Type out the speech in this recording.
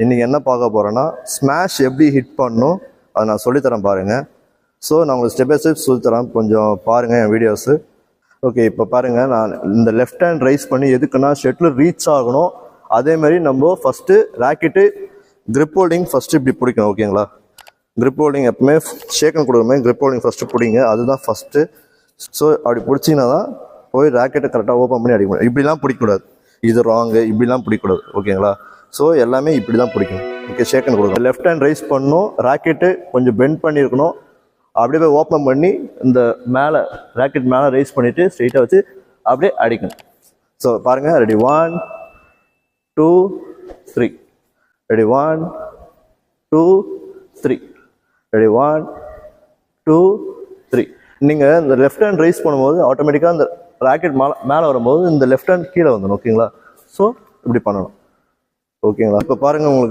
இன்றைக்கி என்ன பார்க்க போகிறேன்னா ஸ்மாஷ் எப்படி ஹிட் பண்ணணும் அதை நான் சொல்லித்தரேன் பாருங்கள். ஸோ நான் உங்களுக்கு ஸ்டெப் பை ஸ்டெப் சொல்லித்தரேன், கொஞ்சம் பாருங்கள் என் வீடியோஸு. ஓகே, இப்போ பாருங்கள், நான் இந்த லெஃப்ட் ஹேண்ட் ரைஸ் பண்ணி எதுக்குன்னா ஷட்டில் ரீச் ஆகணும். அதேமாதிரி நம்ம first rocket grip holding first இப்படி பிடிக்கணும். ஓகேங்களா, கிரிப் ஹோல்டிங் எப்பவுமே ஷேக்கன் கொடுக்குறமே கிரிப் ஹோல்டிங் ஃபஸ்ட்டு பிடிங்க, அதுதான் ஃபஸ்ட்டு. ஸோ அப்படி பிடிச்சிங்கன்னா தான் போய் ராக்கெட்டை கரெக்டாக ஓப்பன் பண்ணி அடிக்கணும். இப்படிலாம் பிடிக்கக்கூடாது, இது ராங்கு, இப்படிலாம் பிடிக்கக்கூடாது. ஓகேங்களா, ஸோ எல்லாமே இப்படி தான் பிடிக்கணும். ஓகே, ஷேக்கன் கொடுக்கணும். லெஃப்ட் ஹேண்ட் ரைஸ் பண்ணணும், ராக்கெட்டு கொஞ்சம் பெண்ட் பண்ணியிருக்கணும். அப்படியே போய் ஓப்பன் பண்ணி இந்த மேலே ராக்கெட் மேலே ரைஸ் பண்ணிவிட்டு ஸ்ட்ரெயிட்டாக வச்சு அப்படியே அடிக்கணும். ஸோ பாருங்கள், ரெடி 1 2 3, ரெடி 1 2 3, ரெடி 1 2 3. நீங்கள் இந்த லெஃப்ட் ஹேண்ட் ரைஸ் பண்ணும்போது ஆட்டோமேட்டிக்காக இந்த ராக்கெட் மேலே வரும்போது இந்த லெஃப்ட் ஹேண்ட் கீழே வந்துடும். ஓகேங்களா, ஸோ இப்படி பண்ணணும். ஓகேங்களா, இப்போ பாருங்கள் உங்களுக்கு